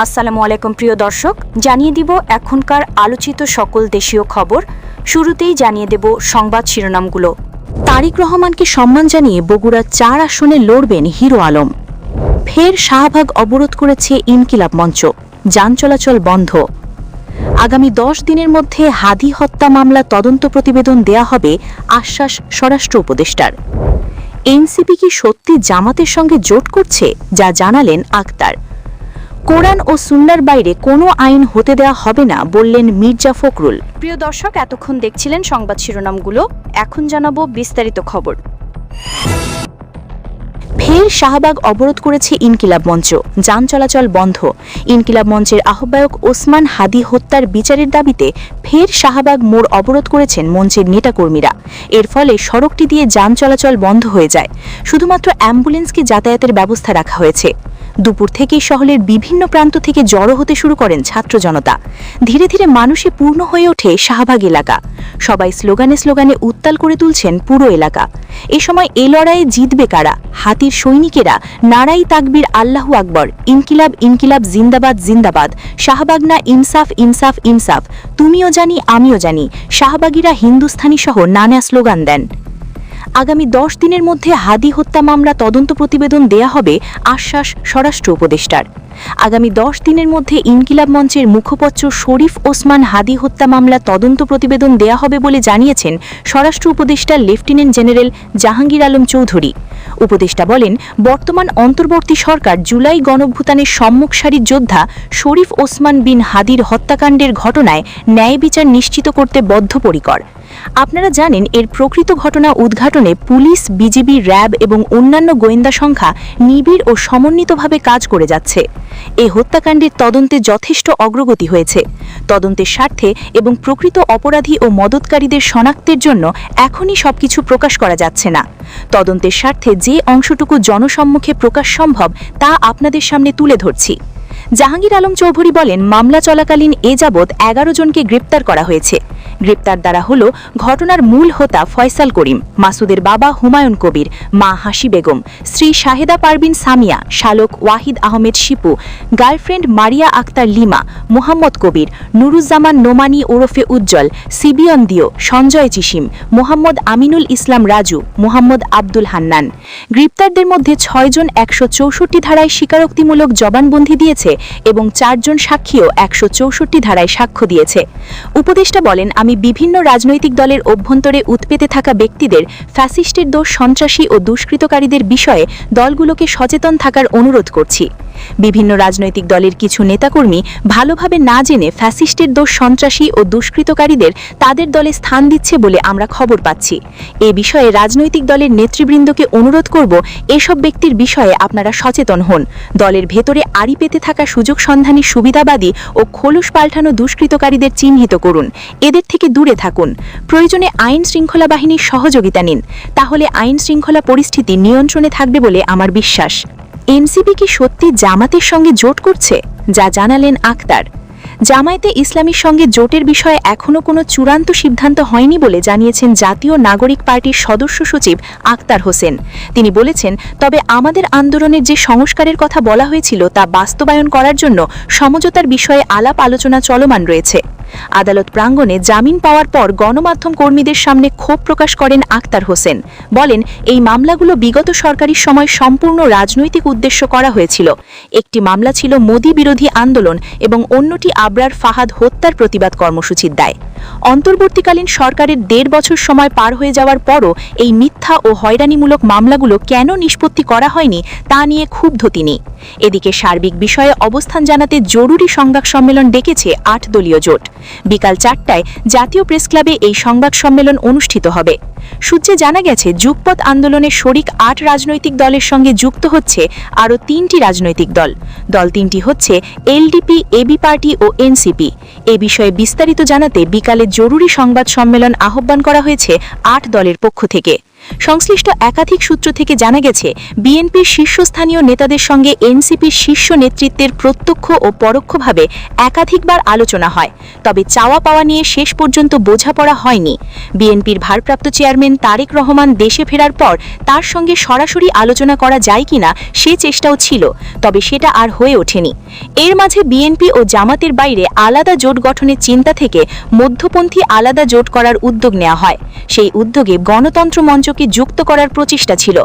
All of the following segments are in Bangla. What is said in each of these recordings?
আসসালামু আলাইকুম প্রিয় দর্শক, জানিয়ে দিব এখনকার আলোচিত সকল দেশীয় খবর। শুরুতেই জানিয়ে দেব সংবাদ শিরোনামগুলো। তারিক রহমানকে সম্মান জানিয়ে বগুড়া ৪ আসনে লড়বেন হিরো আলম। ফের শাহবাগ অবরোধ করেছে ইনকিলাব মঞ্চ, যান চলাচল বন্ধ। আগামী ১০ দিনের মধ্যে হাদি হত্যা মামলা তদন্ত প্রতিবেদন দেয়া হবে, আশ্বাস স্বরাষ্ট্র উপদেষ্টার। এনসিপি কি সত্যি জামাতের সঙ্গে জোট করছে, যা জানালেন আক্তার। কোরআন ও সুন্নাহর বাইরে কোনো আইন হতে দেওয়া হবে না, বললেন মির্জা ফখরুল। প্রিয় দর্শক, এতক্ষণ দেখছিলেন সংবাদ শিরোনামগুলো, এখন জানাবো বিস্তারিত খবর। ফের শাহবাগ অবরোধ করেছে ইনকিলাব মঞ্চ, যান চলাচল বন্ধ। ইনকিলাব মঞ্চের আহ্বায়ক ওসমান হাদি হত্যার বিচারের দাবিতে ফের শাহবাগ মোড় অবরোধ করেছেন মঞ্চের নেতাকর্মীরা। এর ফলে সড়কটি দিয়ে যান চলাচল বন্ধ হয়ে যায়, শুধুমাত্র অ্যাম্বুলেন্সকে যাতায়াতের ব্যবস্থা রাখা হয়েছে। দুপুর থেকেই শহরের বিভিন্ন প্রান্ত থেকে জড়ো হতে শুরু করেন ছাত্র জনতা। ধীরে ধীরে মানুষে পূর্ণ হয়ে ওঠে শাহবাগ এলাকা। সবাই স্লোগানে স্লোগানে উত্তাল করে তুলছেন পুরো এলাকা। এ সময় এ লড়াইয়ে জিতবে কারা? হাতির সৈনিকেরা নারাই তাকবীর, আল্লাহু আকবর, ইনকিলাব ইনকিলাব, জিন্দাবাদ জিন্দাবাদ, শাহবাগ না ইনসাফ ইনসাফ ইনসাফ, তুমিও জানি আমিও জানি। শাহবাগীরা হিন্দুস্থানি সহ নানা স্লোগান দেন। আগামী ১০ দিনের মধ্যে হাদি হত্যা মামলা তদন্ত প্রতিবেদন দেয়া হবে, আশ্বাস স্বরাষ্ট্র উপদেষ্টার। আগামী ১০ দিনের মধ্যে ইনকিলাব মঞ্চের মুখপত্র শরীফ ওসমান হাদি হত্যা মামলা তদন্ত প্রতিবেদন দেয়া হবে বলে জানিয়েছেন স্বরাষ্ট্র উপদেষ্টা লেফটেন্যান্ট জেনারেল জাহাঙ্গীর আলম চৌধুরী। উপদেষ্টা বলেন, বর্তমান অন্তর্বর্তী সরকার জুলাই গণঅভ্যুত্থানের সম্মুখ সারির যোদ্ধা শরীফ ওসমান বিন হাদির হত্যাকাণ্ডের ঘটনায় ন্যায় বিচার নিশ্চিত করতে বদ্ধপরিকর। আপনারা জানেন, এর প্রকৃত ঘটনা উদ্ঘাটনে পুলিশ, বিজিবি, র্যাব এবং অন্যান্য গোয়েন্দা সংখ্যা নিবিড় ও সমন্বিতভাবে কাজ করে যাচ্ছে। এই হত্যাকাণ্ডের তদন্তে যথেষ্ট অগ্রগতি হয়েছে। তদন্তের স্বার্থে এবং প্রকৃত অপরাধী ও মদতকারীদের শনাক্তের জন্য এখনই সবকিছু প্রকাশ করা যাচ্ছে না। তদন্তের স্বার্থে যে অংশটুকু জনসম্মুখে প্রকাশ সম্ভব তা আপনাদের সামনে তুলে ধরছি। জাহাঙ্গীর আলম চৌধুরী বলেন, মামলা চলাকালীন এ যাবৎ ১১ জনকে গ্রেপ্তার করা হয়েছে। গ্রেপ্তার দ্বারা হল ঘটনার মূল হোতা ফয়সাল করিম, মাসুদের বাবা হুমায়ুন কবির, মা হাসি বেগম, স্ত্রী শাহেদা পারভিন সামিয়া, শালক ওয়াহিদ আহমেদ শিপু, গার্লফ্রেন্ড মারিয়া আক্তার লিমা, মোহাম্মদ কবির, নুরুজ্জামান নোমানি ওরফে উজ্জ্বল, সিবিয়ন দিও, সঞ্জয় চিসিম, মোহাম্মদ আমিনুল ইসলাম রাজু, মোহাম্মদ আব্দুল হান্নান। গ্রেপ্তারদের মধ্যে ৬ জন ১৬৪ ধারায় স্বীকারোক্তিমূলক জবানবন্দি দিয়েছে এবং ৪ জন সাক্ষীও ১৬৪ ধারায় সাক্ষ্য দিয়েছে। উপদেষ্টা বলেন, আমি বিভিন্ন রাজনৈতিক দলের অভ্যন্তরে উৎপেতে থাকা ব্যক্তিদের ফ্যাসিস্টের দোষ, সন্ত্রাসী ও দুষ্কৃতকারীদের বিষয়ে দলগুলোকে সচেতন থাকার অনুরোধ করছি। বিভিন্ন রাজনৈতিক দলের কিছু নেতাকর্মী ভালোভাবে না জেনে ফ্যাসিস্টের দোষ, সন্ত্রাসী ও দুষ্কৃতকারীদের তাদের দলে স্থান দিচ্ছে বলে আমরা খবর পাচ্ছি। এ বিষয়ে রাজনৈতিক দলের নেতৃবৃন্দকে অনুরোধ করব, এসব ব্যক্তির বিষয়ে আপনারা সচেতন হন। দলের ভেতরে আড়ি পেতে থাকা সুযোগ সন্ধানী সুবিধাবাদী ও খোলস পাল্টানো দুষ্কৃতকারীদের চিহ্নিত করুন, এদের থেকে দূরে থাকুন। প্রয়োজনে আইন শৃঙ্খলা বাহিনীর সহযোগিতা নিন, তাহলে আইন শৃঙ্খলা পরিস্থিতি নিয়ন্ত্রণে থাকবে বলে আমার বিশ্বাস। এনসিপি কি সত্যি জামাতের সঙ্গে জোট করছে, যা জানালেন আক্তার। জামায়াতে ইসলামীর সঙ্গে জোটের বিষয়ে এখনও কোনো চূড়ান্ত সিদ্ধান্ত হয়নি বলে জানিয়েছেন জাতীয় নাগরিক পার্টির সদস্য সচিব আক্তার হোসেন। তিনি বলেছেন, তবে আমাদের আন্দোলনের যে সংস্কারের কথা বলা হয়েছিল তা বাস্তবায়ন করার জন্য সমঝোতার বিষয়ে আলাপ আলোচনা চলমান রয়েছে। আদালত প্রাঙ্গণে জামিন পাওয়ার পর গণমাধ্যম কর্মীদের সামনে ক্ষোভ প্রকাশ করেন আক্তার হোসেন। বলেন, এই মামলাগুলো বিগত সরকারের সময় সম্পূর্ণ রাজনৈতিক উদ্দেশ্য করা হয়েছিল। একটি মামলা ছিল মোদি বিরোধী আন্দোলন এবং অন্যটি আবরার ফাহাদ হত্যার প্রতিবাদ কর্মসূচির দায়। অন্তর্বর্তীকালীন সরকারের ১.৫ বছর সময় পার হয়ে যাওয়ার পরও এই মিথ্যা ও হয়রানিমূলক মামলাগুলো কেন নিষ্পত্তি করা হয়নি তা নিয়ে ক্ষুব্ধ তিনি। এদিকে সার্বিক বিষয়ে অবস্থান জানাতে জরুরি সংবাদ সম্মেলন ডেকেছে ৮ দলীয় জোট। বিকাল ৪টায় জাতীয় প্রেসক্লাবে এই সংবাদ সম্মেলন অনুষ্ঠিত হবে। সূত্রে জানা গেছে, যুগপৎ আন্দোলনের শরিক ৮ রাজনৈতিক দলের সঙ্গে যুক্ত হচ্ছে আরও ৩টি রাজনৈতিক দল। দল ৩টি হচ্ছে এলডিপি, এবি পার্টি ও এনসিপি। এ বিষয়ে বিস্তারিত জানাতে বিকালে জরুরি সংবাদ সম্মেলন আহ্বান করা হয়েছে ৮ দলের পক্ষ থেকে। সংশ্লিষ্ট একাধিক সূত্র থেকে জানা গেছে, বিএনপির শীর্ষস্থানীয় নেতাদের সঙ্গে এনসিপির শীর্ষ নেতৃত্বের প্রত্যক্ষ ও পরোক্ষভাবে একাধিকবার আলোচনা হয়, তবে চাওয়া পাওয়া নিয়ে শেষ পর্যন্ত বোঝাপড়া হয়নি। বিএনপির ভারপ্রাপ্ত চেয়ারম্যান তারেক রহমান দেশে ফেরার পর তার সঙ্গে সরাসরি আলোচনা করা যায় কিনা সে চেষ্টাও ছিল, তবে সেটা আর হয়ে ওঠেনি। এর মাঝে বিএনপি ও জামাতের বাইরে আলাদা জোট গঠনের চিন্তা থেকে মধ্যপন্থী আলাদা জোট করার উদ্যোগ নেওয়া হয়। সেই উদ্যোগে গণতন্ত্র মঞ্চকে যুক্ত করার প্রচেষ্টা ছিল।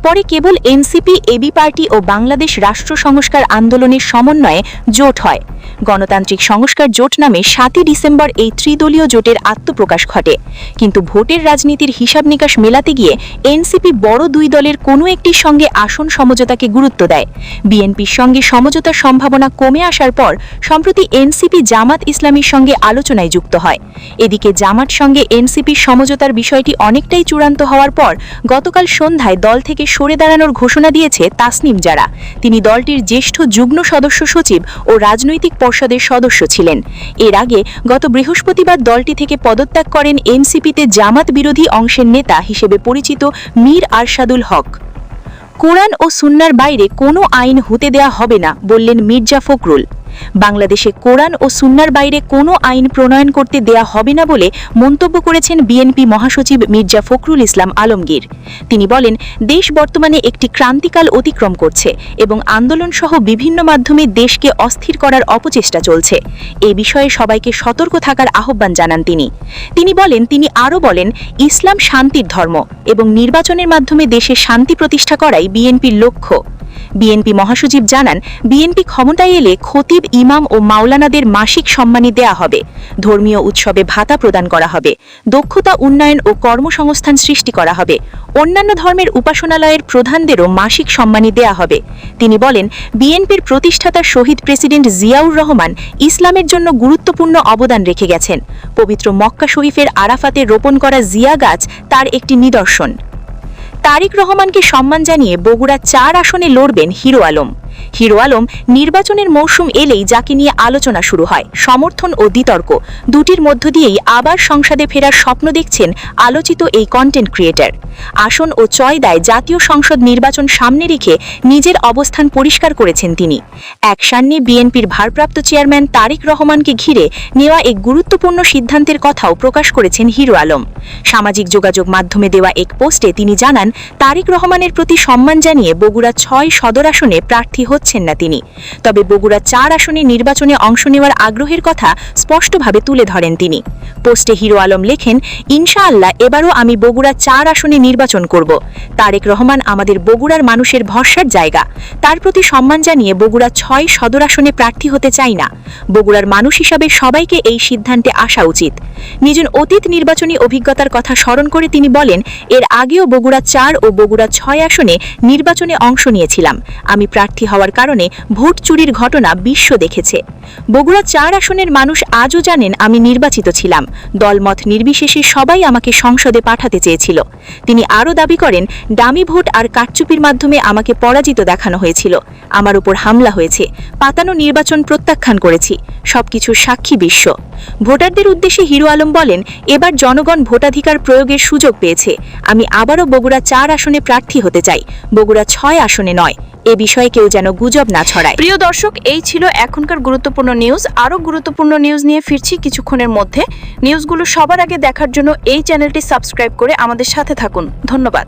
পরে কেবল এনসিপি, এবি পার্টি ও বাংলাদেশ রাষ্ট্র সংস্কার আন্দোলনের সমন্বয়ে জোট হয়। গণতান্ত্রিক সংস্কার জোট নামে 7 ডিসেম্বর এই ত্রিদলীয় জোটের আত্মপ্রকাশ ঘটে। কিন্তু ভোটের রাজনীতির হিসাব নিকাশ মেলাতে গিয়ে এনসিপি বড় দুই দলের কোনো একটির সঙ্গে আসন সমঝোতাকে গুরুত্ব দেয়। বিএনপির সঙ্গে সমঝোতার সম্ভাবনা কমে আসার পর সম্প্রতি এনসিপি জামাত ইসলামীর সঙ্গে আলোচনায় যুক্ত হয়। এদিকে জামাত সঙ্গে এনসিপির সমঝোতার বিষয়টি অনেকটাই চূড়ান্ত হওয়ার পর গতকাল সন্ধ্যায় দল থেকে সরে দাঁড়ানোর ঘোষণা দিয়েছে তাসনিম জারা। তিনি দলটির জ্যেষ্ঠ যুগ্ম সদস্য সচিব ও রাজনৈতিক পর্ষদের সদস্য ছিলেন। এর আগে গত বৃহস্পতিবার দলটি থেকে পদত্যাগ করেন এনসিপিতে জামাত বিরোধী অংশের নেতা হিসেবে পরিচিত মীর আরশাদুল হক। কোরআন ও সুন্নাহর বাইরে কোনো আইন হতে দেয়া হবে না, বললেন মির্জা ফখরুল। বাংলাদেশে কোরআন ও সুন্নাহর বাইরে কোনো আইন প্রণয়ন করতে দেয়া হবে না বলে মন্তব্য করেছেন বিএনপি মহাসচিব মির্জা ফখরুল ইসলাম আলমগীর। তিনি বলেন, দেশ বর্তমানে একটি ক্রান্তিকাল অতিক্রম করছে এবং আন্দোলনসহ বিভিন্ন মাধ্যমে দেশকে অস্থির করার অপচেষ্টা চলছে। এ বিষয়ে সবাইকে সতর্ক থাকার আহ্বান জানান তিনি। তিনি আরও বলেন, ইসলাম শান্তির ধর্ম এবং নির্বাচনের মাধ্যমে দেশে শান্তি প্রতিষ্ঠা করাই বিএনপির লক্ষ্য। বিএনপি মহাসচিব জানান, বিএনপি ক্ষমতায় এলে খতিব, ইমাম ও মাওলানাদের মাসিক সম্মানী দেয়া হবে, ধর্মীয় উৎসবে ভাতা প্রদান করা হবে, দক্ষতা উন্নয়ন ও কর্মসংস্থান সৃষ্টি করা হবে, অন্যান্য ধর্মের উপাসনালয়ের প্রধানদেরও মাসিক সম্মানী দেয়া হবে। তিনি বলেন, বিএনপির প্রতিষ্ঠাতা শহীদ প্রেসিডেন্ট জিয়াউর রহমান ইসলামের জন্য গুরুত্বপূর্ণ অবদান রেখে গেছেন। পবিত্র মক্কা শরীফের আরাফাতে রোপণ করা জিয়া গাছ তার একটি নিদর্শন। তারেক রহমানকে সম্মান জানিয়ে বগুড়া 4 আসনে লড়বেন হিরো আলম। হিরো আলম নির্বাচনের মৌসুম এলেই যাকে নিয়ে আলোচনা শুরু হয়, সমর্থন ও বিতর্ক দুটির মধ্য দিয়েই আবার সংসদে ফেরার স্বপ্ন দেখছেন আলোচিত এই কন্টেন্ট ক্রিয়েটর। আসন ও চয়দায় জাতীয় সংসদ নির্বাচন সামনে রেখে নিজের অবস্থান পরিষ্কার করেছেন তিনি। এক সান্নে বিএনপির ভারপ্রাপ্ত চেয়ারম্যান তারেক রহমানকে ঘিরে নেওয়া এক গুরুত্বপূর্ণ সিদ্ধান্তের কথাও প্রকাশ করেছেন হিরো আলম। সামাজিক যোগাযোগ মাধ্যমে দেওয়া এক পোস্টে তিনি জানান, তারেক রহমানের প্রতি সম্মান জানিয়ে বগুড়া 6 সদর আসনে প্রার্থী হচ্ছেন না তিনি, তবে বগুড়া 4 আসনে নির্বাচনে অংশ নেওয়ার আগ্রহের কথা স্পষ্টভাবে তুলে ধরেন তিনি। পোস্টে হিরো আলম লেখেন, ইনশাআল্লাহ এবারও আমি বগুড়া 4 আসনে নির্বাচন করব। তারেক রহমান আমাদের বগুড়ার মানুষের ভরসার জায়গা। তার প্রতি সম্মান জানিয়ে বগুড়া 6 সদর আসনে প্রার্থী হতে চাই না। বগুড়ার মানুষ হিসাবে সবাইকে এই সিদ্ধান্তে আসা উচিত। নিজের অতীত নির্বাচনী অভিজ্ঞতার কথা স্মরণ করে তিনি বলেন, এর আগেও বগুড়া 4 ও বগুড়া 6 আসনে নির্বাচনে অংশ নিয়েছিলাম। আমি প্রার্থী হওয়ার কারণে ভোট চুরির ঘটনা বিশ্ব দেখেছে। বগুড়া 4 আসনের মানুষ আজও জানেন আমি নির্বাচিত ছিলাম। দলমত নির্বিশেষে সবাই আমাকে সংসদে পাঠাতে চেয়েছিল। তিনি আরও দাবি করেন, ডামি ভোট আর কারচুপির মাধ্যমে আমাকে পরাজিত দেখানো হয়েছিল। আমার উপর হামলা হয়েছে, পাতানো নির্বাচন প্রত্যাখ্যান করেছি, সবকিছুর সাক্ষী বিশ্ব। ভোটারদের উদ্দেশ্যে হিরো আলম বলেন, এবার জনগণ ভোটাধিকার প্রয়োগের সুযোগ পেয়েছে। আমি আবারও বগুড়া 4 আসনে প্রার্থী হতে চাই, বগুড়া 6 আসনে নয়। এ বিষয়ে কেউ যেন গুজব না ছড়ায়। প্রিয় দর্শক, এই ছিল এখনকার গুরুত্বপূর্ণ নিউজ। আরও গুরুত্বপূর্ণ নিউজ নিয়ে ফিরছি কিছুক্ষণের মধ্যে। নিউজগুলো সবার আগে দেখার জন্য এই চ্যানেলটি সাবস্ক্রাইব করে আমাদের সাথে থাকুন। ধন্যবাদ।